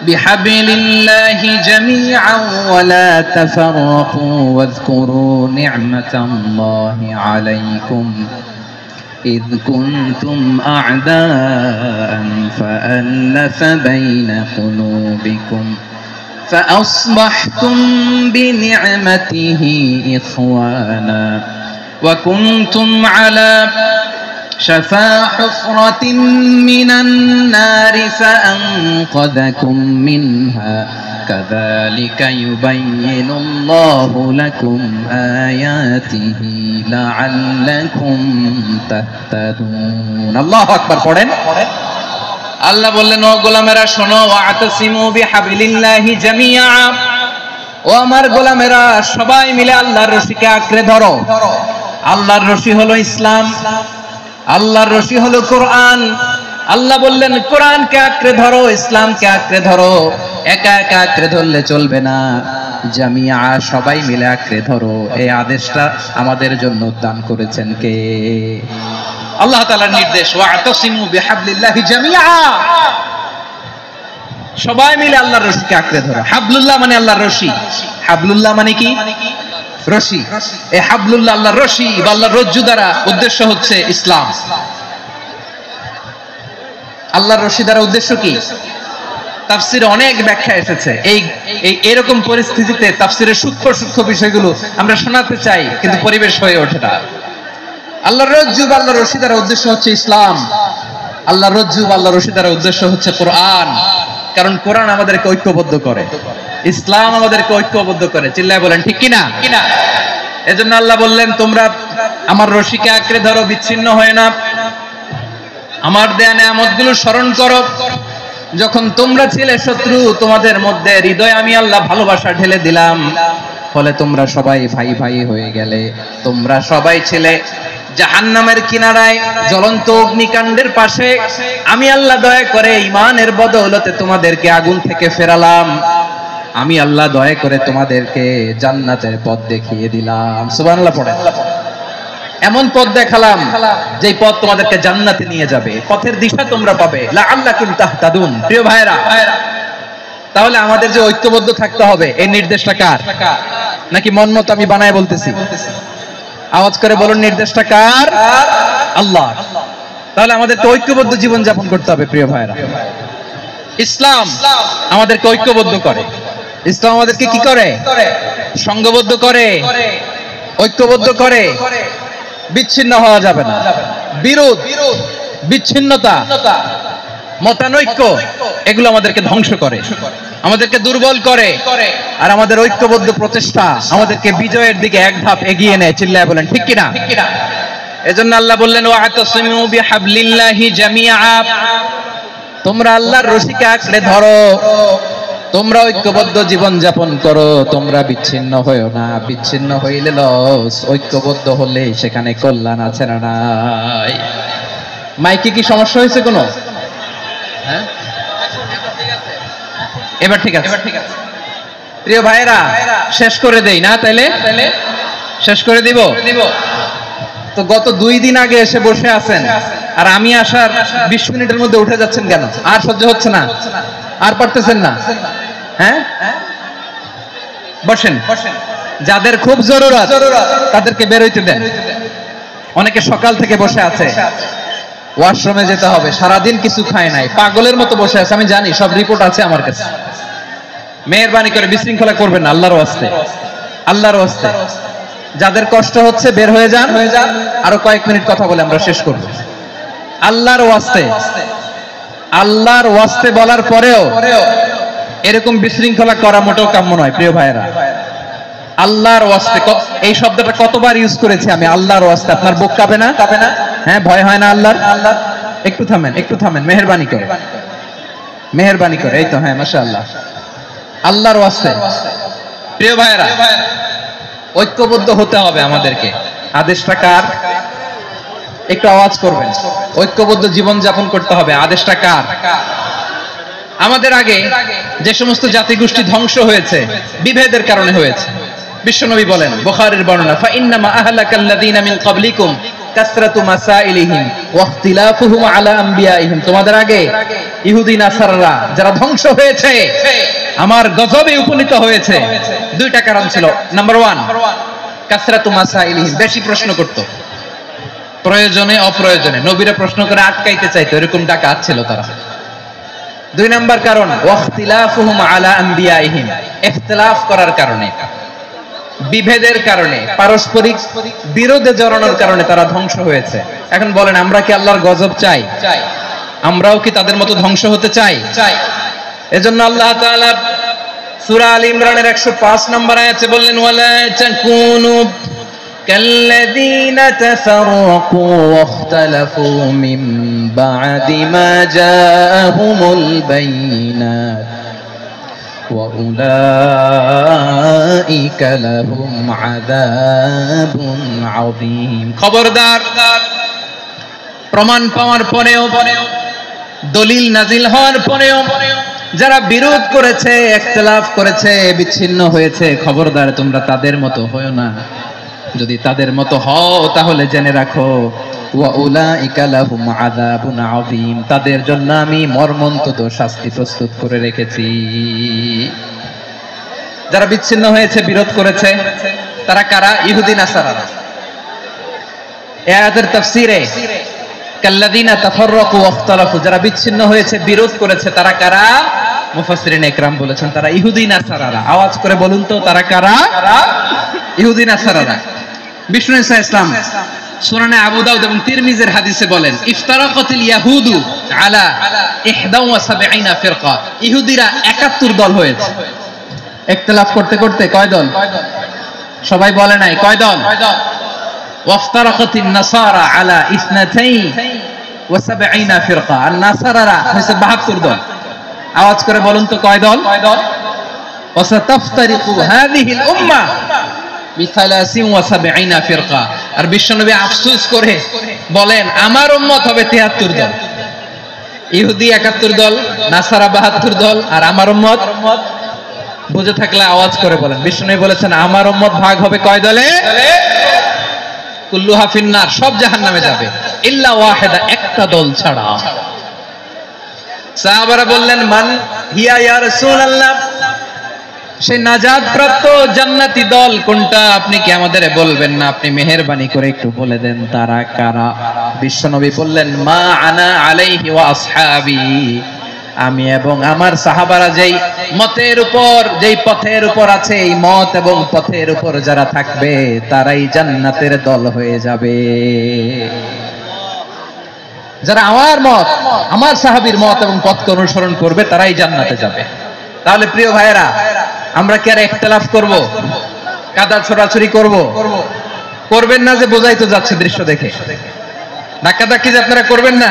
বিহাবলিল্লাহি জামিআন ওয়া লা তাফাররাকু ওয়াযকুরু নি'মাতাল্লাহি আলাইকুম إذ كنتم أعداء فألف بين قلوبكم فأصبحتم بنعمته إخوانا وكنتم على شفا حفرة من النار فأنقذكم منها كذلك يبين الله لكم آياته لعلكم تهتدون الله أكبر পড়েন আল্লাহ বললেন, ও গোলামেরা শোনো, ওয়াতাসিমু বিহাবলিল্লাহি জামিআ, ও আমার গোলামেরা সবাই মিলে আল্লাহর রশিকে আঁকড়ে ধরো। আল্লাহর রশি হলো ইসলাম, আল্লাহর রশি হলো কোরআন। আল্লাহ বললেন কোরআনকে আঁকড়ে ধরো, ইসলামকে আঁকড়ে ধরো। একা একা আঁকড়ে ধরলে চলবে না, জামিয়া সবাই মিলে আঁকড়ে ধরো। এই আদেশটা আমাদের জন্য দান করেছেন কে? আল্লাহ তাআলার নির্দেশ, ওয়াতাসিমু বিহাবলিল্লাহি জামিআ, সবাই মিলে আল্লাহর রশিকে আঁকড়ে ধরো। হাবলুল্লাহ মানে আল্লাহর রশি, হাবলুল্লাহ মানে কি? রশি। এই হাবলুল্লাহ আল্লাহর রশি বা আল্লাহর রজ্জু দ্বারা উদ্দেশ্য হচ্ছে ইসলাম। আল্লাহর রশি দ্বারা উদ্দেশ্য কি? তাফসিরে অনেক ব্যাখ্যা এসেছে। এই এরকম পরিস্থিতিতে তাফসিরের সূক্ষ্ম সূক্ষ্ম বিষয়গুলো আমরা শোনাতে চাই, কিন্তু পরিবেশ হয়ে ওঠে না। আল্লাহর রজ্জু বা আল্লাহর রশি দ্বারা উদ্দেশ্য হচ্ছে ইসলাম। আল্লাহর রজ্জু বা আল্লাহর রশি দ্বারা উদ্দেশ্য হচ্ছে কোরআন, কারণ কোরআন আমাদেরকে ঐক্যবদ্ধ করে, ইসলাম আমাদেরকে ঐক্যবদ্ধ করে। চিল্লায় বলেন ঠিক কিনা? এজন্য আল্লাহ বললেন, তোমরা আমার রশিকে আঁকড়ে ধরো, বিচ্ছিন্ন হয় না। আমার দেয়া নেয়ামতগুলো স্মরণ করো। যখন তোমরা ছিলে শত্রু, তোমাদের মধ্যে হৃদয়ে আমি আল্লাহ ভালোবাসা ঢেলে দিলাম, ফলে তোমরা সবাই ভাই ভাই হয়ে গেলে। তোমরা সবাই ছিলে জাহান্নামের কিনারায়, জ্বলন্ত অগ্নিকাণ্ডের পাশে। আমি আল্লাহ দয়া করে ঈমানের বদৌলতে তোমাদেরকে আগুন থেকে ফেরালাম। আমি আল্লাহ দয়া করে তোমাদেরকে জান্নাতের পথ দেখিয়ে দিলাম। সুবহানাল্লাহ পড়েন। এমন পথ দেখালাম যেই পথ তোমাদেরকে জান্নাতে নিয়ে যাবে, পথের দিশা তোমরা পাবে। লাআল্লাকুম তাহতাদুন। প্রিয় ভাইরা, তাহলে আমাদের যে ঐক্যবদ্ধ থাকতে হবে, এই নির্দেশটা কার? নাকি মন মতো আমি বানায় বলতেছি? আওয়াজ করে বলুন, নির্দেশটা কার? আল্লাহ। তাহলে আমাদেরকে ঐক্যবদ্ধ জীবন যাপন করতে হবে। প্রিয় ভাইরা, ইসলাম আমাদেরকে ঐক্যবদ্ধ করে। ইসলাম আমাদেরকে কি করে? সংঘবদ্ধ করে, ঐক্যবদ্ধ করে। বিচ্ছিন্ন হওয়া যাবে না। বিরোধ, বিচ্ছিন্নতা, মতানৈক্য, এগুলো আমাদেরকে ধ্বংস করে, আমাদেরকে দুর্বল করে। আর আমাদের ঐক্যবদ্ধ প্রচেষ্টা আমাদেরকে বিজয়ের দিকে এক ধাপ এগিয়ে নেয়। চিল্লায় বলেন ঠিক কিনা? এজন্য আল্লাহ বললেন, ওয়াতাসিমু বিহাবলিল্লাহি জামিআ, তোমরা আল্লাহর রশিকে আঁকড়ে ধরো, তোমরা ঐক্যবদ্ধ জীবন যাপন করো, তোমরা বিচ্ছিন্ন হইও না। বিচ্ছিন্ন হইলে লস, ঐক্যবদ্ধ হলে সেখানে কল্যাণ আছে না নাই? মাইকে কি সমস্যা হয়েছে কোনো? হ্যাঁ, এবার ঠিক আছে। প্রিয় ভাইরা, শেষ করে দেই না? তাইলে শেষ করে দিব। তো গত 2 দিন আগে এসে বসে আছেন, আর আমি আসার 20 মিনিটের মধ্যে উঠে যাচ্ছেন কেন? আর সহ্য হচ্ছে না? আর পারতেছেন না? হ্যাঁ, বসেন। যাদের খুব জরুরত তাদেরকে বের হইতে দেন। অনেকে সকাল থেকে বসে আছে, ওয়াশরুমে যেতে হবে, সারাদিন কিছু খায় নাই, পাগলের মতো বসে আছে। আমি জানি, সব রিপোর্ট আছে আমার কাছে। মেহেরবানি করে বিশৃঙ্খলা করবেন না, আল্লাহর ওয়াস্তে, আল্লাহর ওয়াস্তে। যাদের কষ্ট হচ্ছে বের হয়ে যান। আরো কয়েক মিনিট কথা বলে আমরা শেষ করব। আল্লাহর ওয়াস্তে, আল্লাহর ওয়াস্তে বলার পরেও এরকম বিশৃঙ্খলা করা মোটেও কাম্য নয়। প্রিয় ভাইয়েরা, আল্লাহর ওয়াস্তে, এই শব্দটা কতবার ইউজ করেছি আমি, আল্লাহর ওয়াস্তে। আপনার বুক কাঁপে না? হ্যাঁ, ভয় হয় না আল্লাহর? একটু থামেন, একটু থামেন, মেহেরবানি করে, মেহেরবানি করে। এই তো, হ্যাঁ, মাশাআল্লাহ। আল্লাহর ওয়াস্তে। প্রিয় ভাইয়েরা, ঐক্যবদ্ধ হতে হবে আমাদেরকে। আদেশটা কার? একটু আওয়াজ করবেন। ঐক্যবদ্ধ জীবন যাপন করতে হবে। আদেশটা কার? আমাদের আগে যে সমস্ত জাতিগোষ্ঠী ধ্বংস হয়েছে, বিভেদের কারণে হয়েছে। বিশ্বনবী বলেন, বুখারীর বর্ণনা, ফাইন্নামা আহলাকাল্লাযীনা মিন ক্বাবলিকুম কাসরাতু মাসাইলিহিম ওয়া ইখতিলাফুহুম আলা আমবিয়াইহিম। তোমাদের আগে ইহুদি নাসারারা যারা ধ্বংস হয়েছে, আমার গজবে উপনীত হয়েছে, 2টা কারণ ছিল। নাম্বার 1, কাসরাতু মাসাইলিহিম, বেশি প্রশ্ন করত, প্রয়োজনে অপ্রয়োজনে নবীরা প্রশ্ন করে আটকাইতে চাইতো, এরকম ডাকাত ছিল তারা। 2 নাম্বার কারণ, ওয়াখতিলাফুহুম আলা আমবিয়াইহিম, ইখতিলাফ করার কারণে, বিভেদের কারণে, পারস্পরিক বিরোধে জড়ানোর কারণে তারা ধ্বংস হয়েছে। এখন বলেন, আমরা কি আল্লাহর গজব চাই? আমরাও কি তাদের মতো ধ্বংস হতে চাই? এজন্য আল্লাহ তাআলা সূরা আল ইমরানের 105 নম্বর আয়াতে বললেন, ওয়ালা তাকুনু كالذين تفرقوا واختلفوا من بعد ما جاءهم البينات وأولئك لهم عذاب عظيم খবরদার প্রমাণ পাওয়ার পরেও দলিল নাজিল হওয়ার পরেও যারা বিরোধ করেছে, ইখতিলাফ করেছে, বিচ্ছিন্ন হয়েছে, খবরদার তোমরা তাদের মতো হয়ো না। যদি তাদের মতো হও তাহলে জেনে রাখো ওয়াউলাইকা লাহুম আযাবুন আযীম, তাদের জন্য আমি মর্মন্তুদ শাস্তি প্রস্তুত করে রেখেছি। যারা বিচ্ছিন্ন হয়েছে, বিরোধ করেছে, তারা কারা? ইহুদি নাসারারা। এই আয়াতের তাফসীরে কাল্লাযীনা তাফাররাকু ওয়াখতালাফু, যারা বিচ্ছিন্ন হয়েছে, বিরোধ করেছে, তারা কারা? মুফাসসিরিন ইকরাম বলেছেন তারা ইহুদি নাসারারা। আওয়াজ করে বলুন তো তারা কারা? ইহুদি নাসারারা। বিষ্ণু ইসা ইসলাম সুনানে আবু দাউদ এবং তিরমিজির হাদিসে বলেন ইফতারাকাতিল ইয়াহুদু আলা 71 ফিরকা, ইহুদিরা 71 দল হয়েছে। ইখতিলাফ করতে করতে কয় দল? সবাই বলে নাই কয় দল? ওয়াফতারাকাতিন নাসারা আলা 72 ফিরকা, আর নাসারারা হয়েছে 72 দল। আওয়াজ করে বলুন তো কয় দল? ওয়াসাতাফতারিকু হাযিহিল উম্মাহ ব73 ফিরকা। আর বিশ্বনবী আফসোস করে বলেন আমার উম্মত হবে 73 দল। ইহুদি 71 দল, নাসারা 72 দল, আর আমার উম্মত বুঝে থাকলে আওয়াজ করে বলেন। বিশ্বনবী বলেছেন আমার উম্মত ভাগ হবে কয় দলে? কুল্লুহা ফিন্নার, সব জাহান্নামে যাবে, ইল্লা ওয়াহিদা, একটা দল ছাড়া। সাহাবারা বললেন মান হিয়া ইয়া রাসূলুল্লাহ, সেই নাজাত প্রাপ্ত জান্নাতি দল কোনটা? আপনি কি আমাদের বলবেন না? আপনি মেহেরবানি করে একটু বলে দেন তারা কারা? বিশ্বনবী বললেন মা আনা আলাইহি ওয়া আসহাবি, আমি এবং আমার সাহাবারা যেই মতের উপর, যেই পথের উপর আছে, এই মত এবং পথের উপর যারা থাকবে তারাই জান্নাতের দল হয়ে যাবে। যারা আমার মত, আমার সাহাবীর মত এবং পথকে অনুসরণ করবে তারাই জান্নাতে যাবে। তাহলে প্রিয় ভাইয়েরা, আমরা কি আর ইখতিলাফ করব? কাদা ছোড়াছুরি করব? করবেন না যে বোঝাই তো যাচ্ছে দৃশ্য দেখে। ধাক্কাধাক্কি যে আপনারা করবেন না।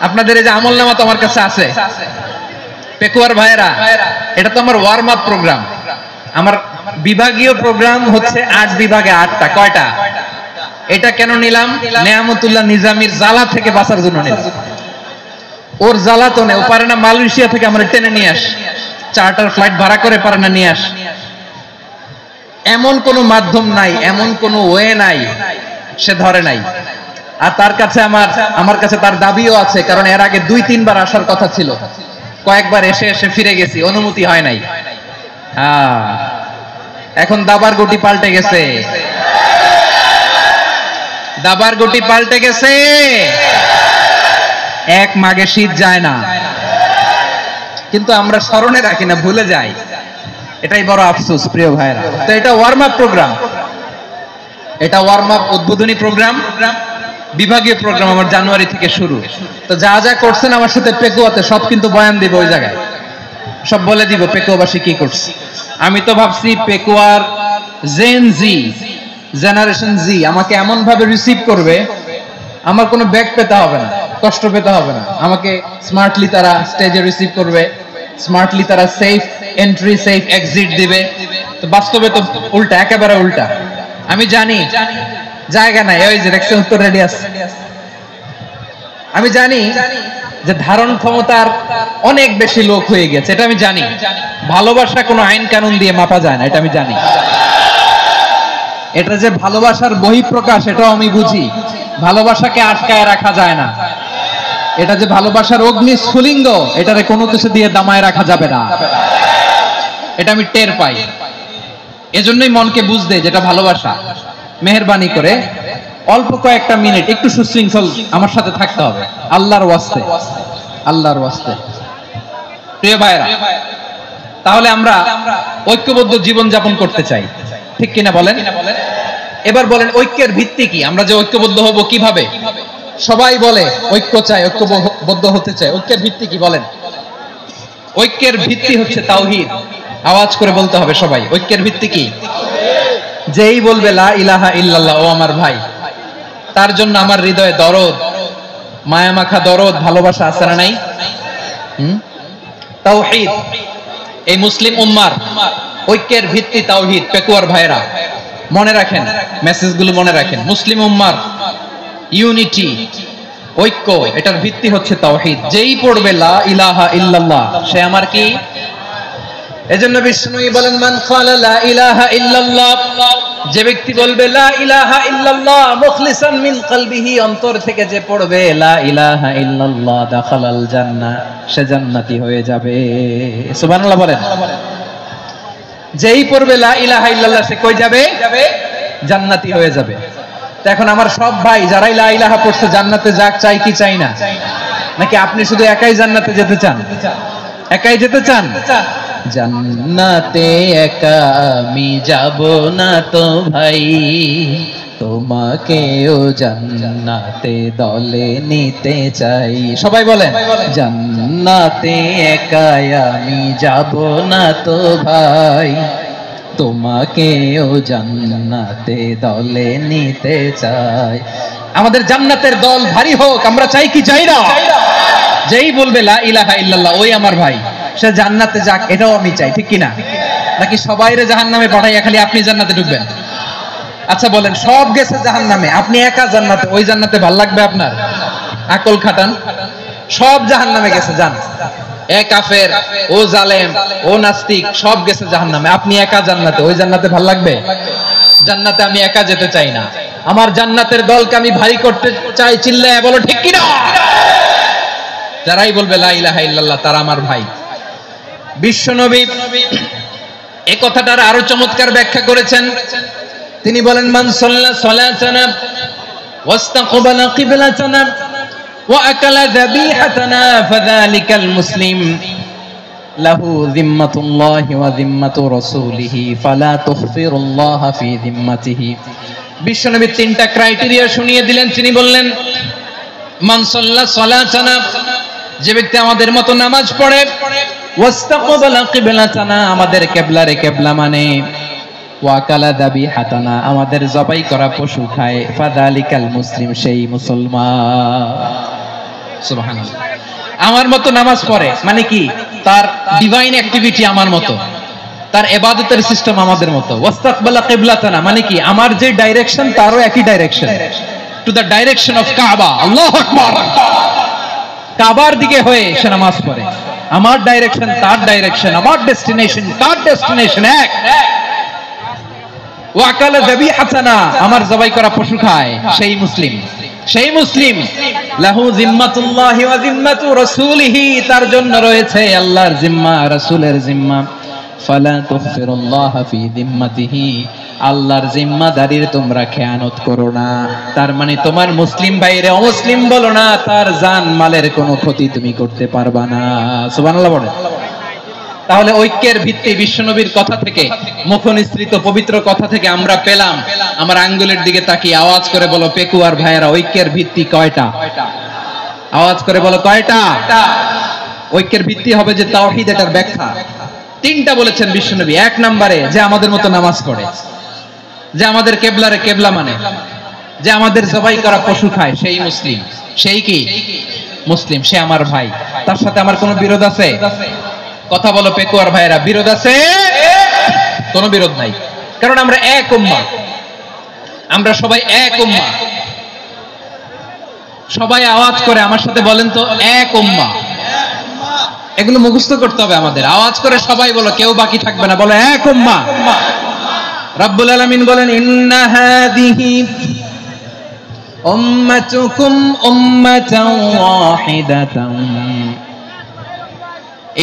আপনাদের এই যে আমলনামা তো আমার কাছে আছে। পেকুয়ার ভাইয়েরা, এটা তো আমার ওয়ার্ম আপ প্রোগ্রাম। আমার বিভাগীয় প্রোগ্রাম হচ্ছে 8 বিভাগে 8টা। কয়টা? এটা কেন নিলাম? নেয়ামতুল্লাহ নিজামীর জ্বালা থেকে বাঁচার জন্য নিলাম। ওর জ্বালাতনে ও পারে না মালয়েশিয়া থেকে আমরা টেনে নিয়ে আস, চার্টার ফ্লাইট ভাড়া করে পারে না নিয়ে আস। এমন কোন মাধ্যম নাই, এমন কোন ওয়ে নাই সে ধরে নাই। আর তার কাছে আমার কাছে তার দাবিও আছে, কারণ এর আগে 2-3 বার আসার কথা ছিল। কয়েকবার এসে ফিরে গেছি, অনুমতি হয় নাই। এখন দাবার গুটি পাল্টে গেছে, দাবার গুটি পাল্টে গেছে। এক মাঘে শীত যায় না, কিন্তু আমরা স্মরণে রাখি না, ভুলে যাই। এটাই বড় আফসোস প্রিয় ভাইরা। তো এটা ওয়ার্ম আপ প্রোগ্রাম, এটা ওয়ার্ম আপ উদ্বোধনী প্রোগ্রাম, বিভাগীয় প্রোগ্রাম আমার জানুয়ারি থেকে শুরু। তো যা যা করছেন আমার সাথে পেকুয়াতে সব কিন্তু বয়ান দিব, ওই জায়গায় সব বলে দিব পেকুয়াবাসী কি করছে। আমি তো ভাবছি পেকুয়ার জেন জি, জেনারেশন জি আমাকে এমন ভাবে রিসিভ করবে, আমার কোনো ব্যাক পেতে হবে না, কষ্ট পেতে হবে না। আমাকে স্মার্টলি তারা স্টেজে রিসিভ করবে, স্মার্টলি তারা সেফ এন্ট্রি, সেফ এক্সিট দিবে। তো বাস্তবে তো উল্টা, একেবারে উল্টা। আমি জানি জায়গা নাই, ওই যে দেখছেন উত্তর রেডি আছে। আমি জানি যে ধারণ ক্ষমতার অনেক বেশি লোক হয়ে গেছে, এটা আমি জানি। ভালোবাসা কোনো আইন কানুন দিয়ে মাপা যায় না, এটা আমি জানি। এটা যে ভালোবাসার বহিঃপ্রকাশ, এটাও আমি বুঝি। ভালোবাসাকে আটকায় রাখা যায় না। এটা যে ভালোবাসার অগ্নি স্ফুলিঙ্গ, এটারে কোনো কিছু দিয়ে দামায় রাখা যাবে না, এটা আমি টের পাই। এজন্যই মনকে বুঝতে যেটা ভালোবাসা। মেহেরবানি করে অল্প কয়েকটা মিনিট একটু সুশৃঙ্খল আমার সাথে থাকতে হবে, আল্লাহর ওয়াস্তে, আল্লাহর ওয়াস্তে। প্রিয় ভাইরা, তাহলে আমরা ঐক্যবদ্ধ জীবন যাপন করতে চাই, ঠিক কিনা বলেন? এবার বলেন ঐক্যের ভিত্তি কি? আমরা যে ঐক্যবদ্ধ হব কিভাবে? সবাই বলে ঐক্য চাই, ঐক্যবদ্ধ হতে চাই। ঐক্যের ভিত্তি কি বলেন? ঐক্যের ভিত্তি হচ্ছে তাওহীদ। আওয়াজ করে বলতে হবে সবাই, ঐক্যের ভিত্তি কি? যেই বলবে লা ইলাহা ইল্লাল্লাহ, ও আমার ভাই, তার জন্য আমার হৃদয়ে দরদ, মায়া মাখা দরদ, ভালোবাসা আছে না নাই? তাওহীদ, এই মুসলিম উম্মার ঐক্যের ভিত্তি তাওহীদ। পেকুয়ার ভাইরা মনে রাখেন, মেসেজগুলো মনে রাখেন। মুসলিম উম্মার ইউনিটি, ঐক্য, এটার ভিত্তি হচ্ছে তাওহীদ। যেই পড়বে লা ইলাহা ইল্লাল্লাহ, সে আমার কি? এজন্য বিষ্ণুই বলেন, মান ক্বালা লা ইলাহা ইল্লাল্লাহ, যে ব্যক্তি বলবে লা ইলাহা ইল্লাল্লাহ মুখলিসান মিন কলবিহি, অন্তর থেকে যে পড়বে লা ইলাহা ইল্লাল্লাহ, দাখালাল জান্নাহ, সে জান্নাতি হয়ে যাবে। সুবহানাল্লাহ বলেন। যেই পড়বে লা ইলাহা ইল্লাল্লাহ, সে কই যাবে? জান্নাতি হয়ে যাবে। তো এখন আমার সব ভাই যারাই লা ইলাহা পড়ছে জান্নাতে যাক, চাই কি চাই না? নাকি আপনি শুধু একাই জান্নাতে যেতে চান? একাই যেতে চান? জান্নাতে একা আমি যাব না তো ভাই, তোমাকেও জান্নাতে দলে নিতে চাই। সবাই বলেন, জান্নাতে একা আমি যাব না তো ভাই, তোমাকেও জান্নাতে দলে নিতে চাই। আমাদের জান্নাতের দল ভারী হোক, আমরা চাই কি চাই না? যেই বলবে লা ইলাহা ইল্লাল্লাহ, ওই আমার ভাই, সে জান্নাতে যাক, এটাও আমি চাই, ঠিক কিনা? নাকি সবাইরে জাহান্নামে পাঠাইয়া খালি আপনি জান্নাতে ঢুকবেন? আচ্ছা বলেন, সব গেছে জাহান্নামে, আপনি একা জান্নাতে, ওই জান্নাতে ভাল লাগবে আপনার? আকল খাটান। সব জাহান্নামে গেছে, যান। এ কাফের, ও জালেম, ও নাস্তিক, সব গেছে জাহান্নামে, আপনি একা জান্নাতে, ওই জান্নাতে ভাল লাগবে? জান্নাতে আমি একা যেতে চাই না, আমার জান্নাতের দলকে আমি ভারী করতে চাই। চিল্লায় বলো ঠিক কিনা? যারাই বলবে লা ইলাহা ইল্লাল্লাহ, তারা আমার ভাই। বিশ্বনবী এই কথাটার আরো চমৎকার ব্যাখ্যা করেছেন। তিনি বলেন, মান সাল্লা সালাতানা ওয়াস্তাকবালা কিবলাতানা ওয়া আকালা যাবিহাতানা ফাযালিকাল মুসলিম লাহু যিম্মাতুল্লাহি ওয়া যিম্মাতু রাসূলিহি ফালা তুখফিরুল্লাহা ফি যিম্মাতিহি। বিশ্বনবী তিনটা ক্রাইটেরিয়া শুনিয়ে দিলেন। তিনি বললেন, মান সাল্লা সালাতানা, যে ব্যক্তি আমাদের মতো নামাজ পড়ে, ওয়াস্তাকবালা কিবলাতানা, আমাদের কিবলারে কিবলা মানে, ওয়া কালা যাবিহাতানা, আমাদের জবাই করা পশু খায়, ফাযালিকাল মুসলিম, সেই মুসলমান। সুবহানাল্লাহ। আমার মতো নামাজ পড়ে মানে কি? তার ডিভাইন অ্যাক্টিভিটি আমার মতো, তার ইবাদতের সিস্টেম আমাদের মতো। ওয়াস্তাকবালা কিবলাতানা মানে কি? আমার যে ডাইরেকশন তারও একই direction, to the direction of কাবা। আল্লাহু আকবার। কাবার দিকে হয়ে সে নামাজ পড়ে। আমার ডাইরেকশন তার ডাইরেকশন, আমার ডেস্টিনেশন তার ডেস্টিনেশন এক। ওয়াকালা যাবিহাতানা, আমার জবাই করা পশু খায়, সেই মুসলিম। সেই মুসলিম। লাহু যিম্মাতুল্লাহি ওয়া যিম্মাতু রাসূলিহি, তার জন্য রয়েছে আল্লাহর জিম্মা, রাসূলের জিম্মা। ফালা তুখফিরুল্লাহা ফি যিম্মাতিহি, আল্লাহর জিম্মাদারির তোমরা খেয়ানত করো না। তার মানে তোমার মুসলিম ভাইরে অমুসলিম বলো না, তার জান মালের কোনো ক্ষতি তুমি করতে পারবা না। সুবহানাল্লাহ বলেন। তাহলে ঐক্যের ভিত্তি বিশ্বনবীর কথা থেকে, মুখনিসৃত পবিত্র কথা থেকে আমরা পেলাম। আমার আঙ্গুলের দিকে তাকিয়ে আওয়াজ করে বলো, পেকুয়ার ভাইয়েরা, ঐক্যের ভিত্তি কয়টা? আওয়াজ করে বলো, কয়টা? ঐক্যের ভিত্তি হবে যে তাওহীদ, এটার ব্যাখ্যা তিনটা বলেছেন বিশ্বনবী। এক নম্বরে, যে আমাদের মতো নামাজ পড়ে, যে আমাদের কেবলারে কেবলা মানে, যে আমাদের জবাই করা পশু খায়, সেই মুসলিম। সেই কি? মুসলিম, সে আমার ভাই। তার সাথে আমার কোনো বিরোধ আছে? কথা বলো পেকুয়ার ভাইরা, বিরোধ আছে? কোনো বিরোধ নাই, কারণ আমরা এক উম্মাহ, আমরা সবাই এক উম্মাহ। সবাই আওয়াজ করে আমার সাথে বলেন তো, এক উম্মাহ। এগুলো মুখস্থ করতে হবে আমাদের। আওয়াজ করে সবাই বলো, কেউ বাকি থাকবে না, বলো এক উম্মাহ। রব্বুল আলামিন বলেন, ইন্না হাযিহি উম্মাতুকুম উম্মাতান ওয়াহিদাতান,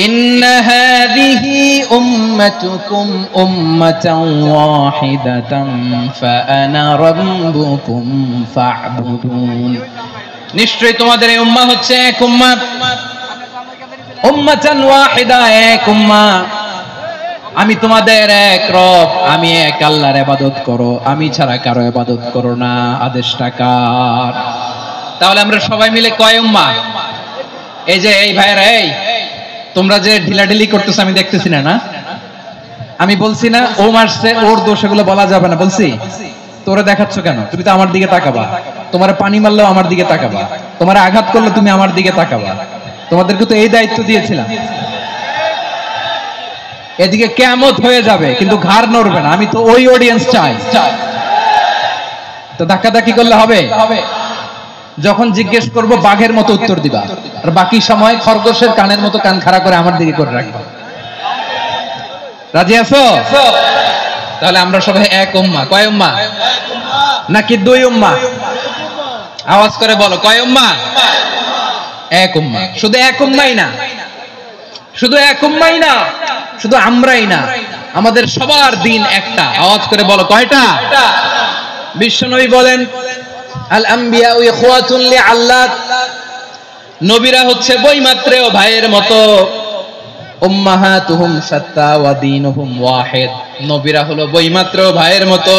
ইন্না হাযিহি উম্মাতুকুম উম্মাতান ওয়াহিদাতান ফাআনা রাব্বুকুম ফা'বুদুন। নিশ্চয়ই তোমাদের এই উম্মাহ হচ্ছে এক উম্মাহ, উম্মাতান ওয়াহিদা, এক উম্মাহ। আমি তোমাদের এক রব, আমি এক আল্লাহর ইবাদত করো, আমি ছাড়া কারো ইবাদত করো না। আদেশটা কার? তাহলে আমরা সবাই মিলে কয় উম্মাহ? এই যে এই ভাইরা, এই তোমরা যে ঢিলাঢিলি করতেছ আমি দেখতেছি না, না? আমি বলছি না ও মারছে ওর দোষ, এগুলো বলা যাবে না। বলছি তোরে দেখাচ্ছ কেন? তুমি তো আমার দিকে তাকাবা। তোমার পানি মারলেও আমার দিকে তাকাবা, তোমার আঘাত করলে তুমি আমার দিকে তাকাবা। তোমাদেরকে তো এই দায়িত্ব দিয়েছিলাম। এদিকে কিয়ামত হয়ে যাবে কিন্তু ঘাড় নড়বে না। আমি তো ওই অডিয়েন্স চাই। তো ধাক্কাধাক্কি করলে হবে? যখন জিজ্ঞেস করব বাঘের মতো উত্তর দিবা, আর বাকি সময় খরগোশের কানের মতো কান খাড়া করে আমার দিকে করে রাখবা। রাজি আছো? তাহলে আমরা সবাই এক উম্মাহ। কয় উম্মাহ? নাকি দুই উম্মাহ? আওয়াজ করে বলো, কয় উম্মাহ? এক উম্মাহ। শুধু এক উম্মাহই না, শুধু এক উম্মাহই না, শুধু আমরাই না, আমাদের সবার দিন একটা। আওয়াজ করে বলো, কয়টা? বিশ্বনবী বলেন, আল আম্বিয়া ইখওয়াতুন লিআল্লাত, নবীরা হচ্ছে বৈমাত্রেয় ভাইয়ের মতো। উম্মাহাতুহুম শাত্তা ওয়া দীনুহুম ওয়াহিদ, নবীরা হলো বৈমাত্রেয় ভাইয়ের মতো।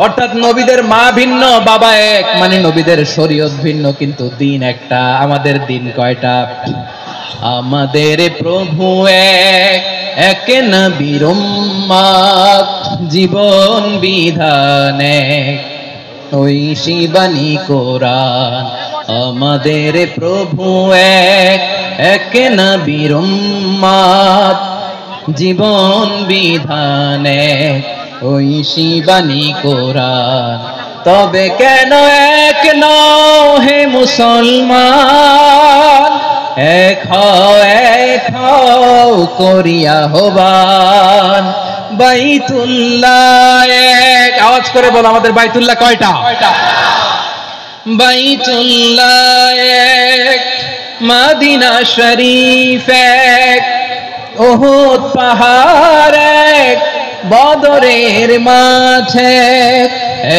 অর্থাৎ নবীদের মা ভিন্ন, বাবা এক, মানে নবীদের শরীয়ত ভিন্ন কিন্তু দিন একটা। আমাদের দিন কয়টা? আমাদের প্রভু এক, এক নবীর উম্মত, জীবন বিধান এক, ঐশী বাণী কোরআন। আমাদের প্রভু এক, এক নবীর উম্মত, জীবন বিধান এক, ঐশী বাণী কোরআন। তবে কেন এক নও হে মুসলমান? এক হও করিয়া হবান বাইতুল্লাহ এক। আওয়াজ করে বলো, আমাদের বাইতুল্লাহ কয়টা? বাইতুল্লাহ এক, মদিনা শরীফ এক, উহুদ পাহাড় এক, বদরের মাঠ এক।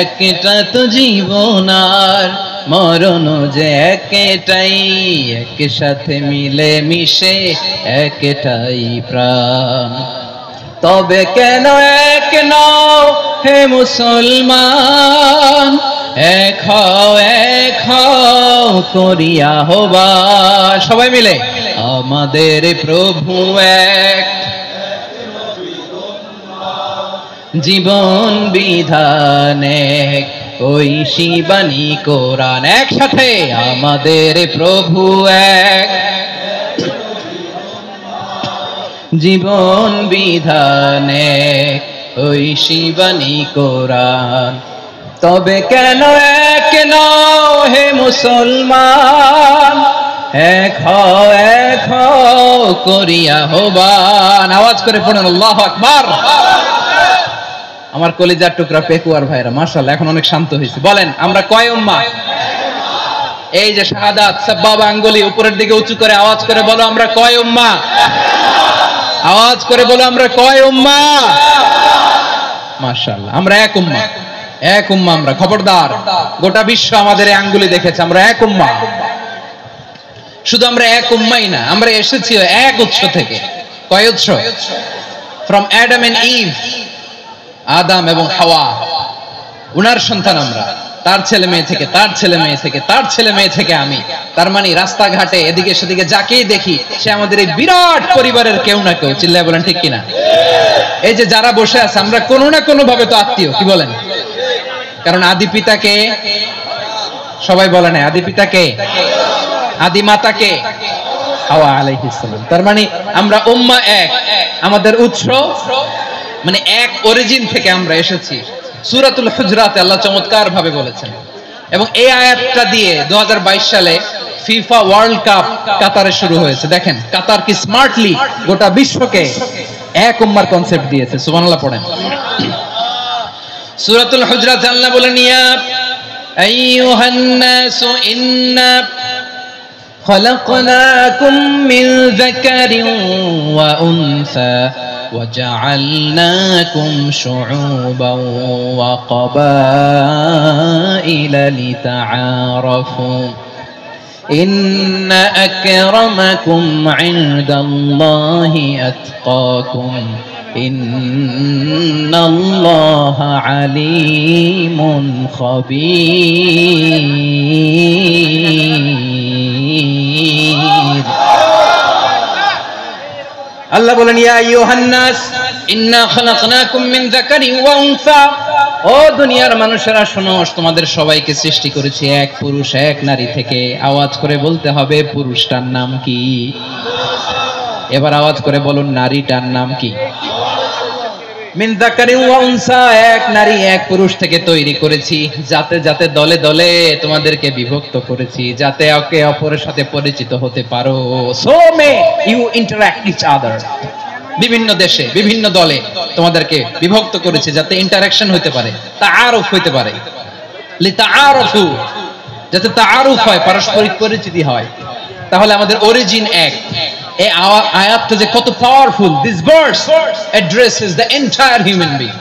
একটা তো জীবন আর মরণ যে একটাই, একসাথে মিলে মিশে একটাই প্রাণ। তবে কেন এক নও হে মুসলমান? এক হও করিয়া হবান। সবাই মিলে, আমাদের প্রভু এক, জীবন বিধান এক, ঐশী বাণী কোরআন। একসাথে, আমাদের প্রভু এক, জীবন বিধান এক, ঐশী বাণী কোরআন। তবে কেন এক নও হে মুসলমান? এক হও করিয়া হবান। আওয়াজ করে পড়ুন, আল্লাহু আকবার। আমার কলিজার টুকরা পেকুয়ার ভাইরা মাশাআল্লাহ এখন অনেক শান্ত হয়েছে। বলেন, আমরা কয় উম্মাহ? এই যে শাহাদাত সাব্বাবা আঙ্গুলি উপরের দিকে উঁচু করে আওয়াজ করে বলো, আমরা কয় উম্মাহ? আওয়াজ করে বলো, আমরা কয় উম্মাহ? মাশাআল্লাহ, আমরা এক উম্মাহ। এক উম্মাহ আমরা। খবরদার, গোটা বিশ্ব আমাদের এই আঙ্গুলি দেখেছে, আমরা এক উম্মাহ। শুধু আমরা এক উম্মাই না, আমরা এসেছি এক উৎস থেকে। কয় উৎস? ফ্রম অ্যাডাম এন্ড ইভ, আদম এবং হাওয়া, উনার সন্তান আমরা। তার ছেলে মেয়ে থেকে, তার ছেলে মেয়ে থেকে, তার ছেলে মেয়ে থেকে আমি। তার মানে রাস্তাঘাটে এদিকে সেদিকে যাকেই দেখি সে আমাদের এই বিরাট পরিবারের কেউ না কেউ। চিল্লায় বলেন ঠিক কিনা? এই যে যারা বসে আছে, আমরা কোনো না কোনো ভাবে তো আত্মীয়। কি বলেন? কারণ আদি পিতাকে সবাই বলে না, আদি পিতাকে, আদি মাতাকে হাওয়া আলাইহিস সালাম। তার মানে আমরা উম্মাহ এক, আমাদের উৎস মানে এক অরিজিন থেকে আমরা এসেছি। সূরাতুল হুজরাতে আল্লাহ চমৎকার ভাবে বলেছেন। এবং এই আয়াতটা দিয়ে 2022 সালে ফিফা ওয়ার্ল্ড কাপ কাতারে শুরু হয়েছে। দেখেন কাতার কি স্মার্টলি গোটা বিশ্বকে এক উম্মার কনসেপ্ট দিয়েছে। সুবহানাল্লাহ পড়েন। সূরাতুল হুজরাত আল্লাহ বলেন, ইয়া আইয়ুহান নাসু ইন্না খলাকনাকুম মিন যাকারিন ওয়া উনসা وجعلناكم شعوبا وقبائل لتعارفوا إن أكرمكم عند الله أتقاكم إن الله عليم خبير আল্লাহ বলেন ইয়া আইয়ুহান নাস ইন্না খালাকনাকুম মিন যাকারিন ওয়া উনসা, ও দুনিয়ার মানুষেরা শোনো, তোমাদের সবাইকে সৃষ্টি করেছি এক পুরুষ এক নারী থেকে। আওয়াজ করে বলতে হবে পুরুষটার নাম কি? এবার আওয়াজ করে বলুন নারীটার নাম কি? মিন যাকারিন ওয়া উনসা, এক নারী এক পুরুষ থেকে তৈরি করেছি, যাতে যাতে দলে দলে তোমাদেরকে বিভক্ত করেছি, যাতে একে অপরের সাথে পরিচিত হতে পারো। So may you interact each other, বিভিন্ন দেশে বিভিন্ন দলে তোমাদেরকে বিভক্ত করেছে যাতে ইন্টারঅ্যাকশন হতে পারে, তাআরুফ হতে পারে, লিতাআরফু, যাতে তাআরুফ হয়, পারস্পরিক পরিচিতি হয়। তাহলে আমাদের অরিজিন এক। এই আয়াতটা যে কত powerful! This verse addresses the entire human being.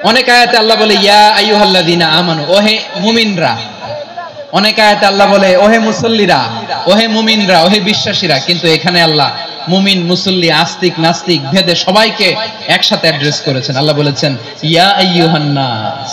অনেক আয়াতে আল্লাহ বলে ইয়া আইয়ুহাল্লাযীনা আমানু, ওহে মুমিনরা। অনেক আয়াতে আল্লাহ বলে ওহে মুসল্লিরা, ওহে মুমিনরা, ওহে বিশ্বাসীরা। কিন্তু এখানে আল্লাহ মুমিন মুসল্লি আস্তিক নাস্তিক ভেদে সবাইকে একসাথে অ্যাড্রেস করেছেন। আল্লাহ বলেছেন ইয়া আইয়ুহান নাস।